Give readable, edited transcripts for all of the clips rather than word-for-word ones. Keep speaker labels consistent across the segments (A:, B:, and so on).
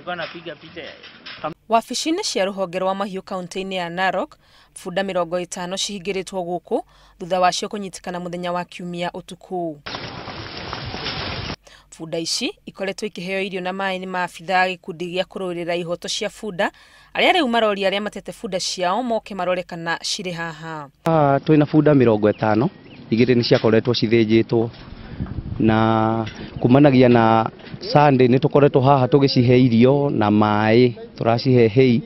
A: nilikuwa napiga picha.
B: Wabici-inĩ cia rũhonge rwa mahiũ kaunti-inĩ ya Narok, bunda 50 cihingĩrĩtwo gũkũ thutha wacio kũnyitikana mũthenya wa Kiumia ũtukũ. Bunda ici ikoretwo ikĩheo irio na maĩ nĩ maabitha gĩkundi gĩa kũrũĩrĩra ihoto cia bunda, arĩa rĩu maroria arĩa matete bunda ciao moke marore kana cirĩ haha.
C: Twĩna bunda 50, igĩrĩ nĩ ciakoretwo cithĩnjĩtwo, na kumanagia na Sunday nĩ tũkoretwo haha tũgĩcihe irio na maĩ, tũracihe hei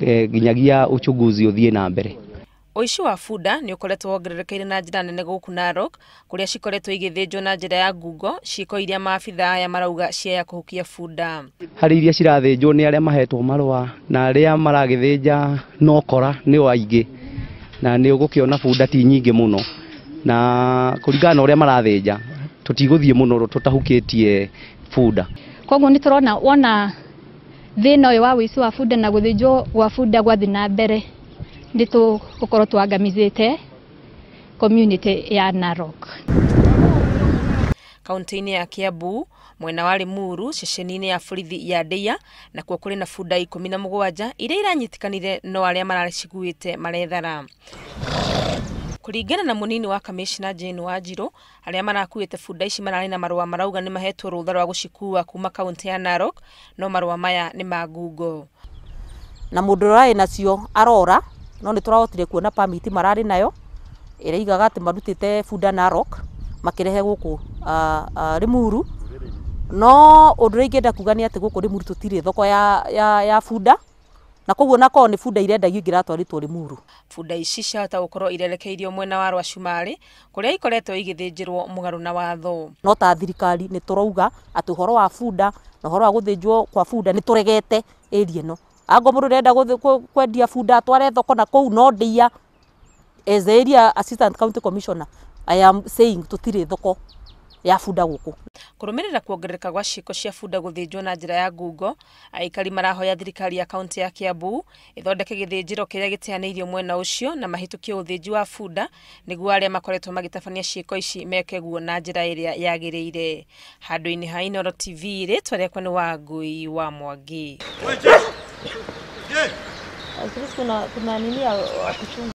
C: nginyagia uchunguzi ũthiĩ na mbere.
B: Ũici wa bunda nĩ ũkoretwo wongererekeire na njĩra nene gũkũ Narok, kũrĩa cikoretwo igĩthĩnjwo na njĩra ya ngungo, ciĩko iria maabitha aya marauga ciaya kũhukia bunda.
C: Harĩ iria cirathĩnjwo nĩ arĩa mahetwo marũa, na arĩa maragĩthĩnja no kora nĩ aingĩ, na nĩ ũgũkĩona bunda ti nyingĩ mũno, na kũringana na ũrĩa marathĩnja tũtigũthiĩ mũno tũtahukĩtie bunda.
D: Koguo nĩ tũrona wona thĩna ũyũ wa ũici wa bunda na gũthĩnjwo gwa bunda gwathi na mbere, nĩ tũgũkorwo twangamithĩte community ya Narok.
B: Kaunti-inĩ ya Kiambu, mwena wa Limuru, ceceni-inĩ ya borithi ya Ndeia, na kuo kũrĩ na bunda 17 iria iranyitikanire no arĩa maraciguĩte marethara. Kũringana na mũnini wa Kamishna Jane Wanjiru, arĩa marakuĩte bunda ici mararĩ na marũa marauga nĩ mahetwo rũtha rwa gũcikua kuma kaunti ya Narok, no marũa maya nĩ ma ngungo.
E: Na mũndũ ũrarĩ nacio arora, no nĩ tũrahotire kuona permit mararĩ nayo, ĩrĩa igaga atĩ marutĩte bunda Narok, makĩrehe gũkũ Limuru. No ũndũ ũrĩa ingĩenda kuga nĩ atĩ gũkũ Limuru tũtirĩ thoko ya bunda, na koguo nako nĩ bunda irendagio ingĩratwarĩtwo Limuru.
B: Bunda ici ciahota gũkorwo irerekeirio mwena wa Rwacumarĩ, kũrĩa ikoretwo igĩthĩnjĩrwo mũgarũ na watho.
E: No ta thirikari nĩ tũrauga atĩ ũhoro wa bunda na ũhoro wa gũthĩnjwo kwa bunda nĩ tũregete area ĩno. Ango mũndũ ũrenda kwendia bunda atware thoko na kũu no Ndeia, as area assistant county commissioner, I am saying tũtirĩ thoko ya bunda gũkũ.
B: Kũrũmĩrĩra kuongerereka gwa ciĩko cia bunda gũthĩnjwo na njĩra ya ngungo, aikari marahoya thirikari ya kaunti ya Kiambu ĩthondeke gĩthĩnjĩro kĩrĩa gĩteanĩirio mwena ũcio na mahĩtũkie ũthĩnji wa bunda, nĩguo arĩa makoretwo magĩtabania ciĩko ici meke guo na njĩra ĩrĩa yagĩrĩire. Handũ-inĩ ha Inooro TV, rĩtwa rĩakwa nĩ Wangui wa Mwangi.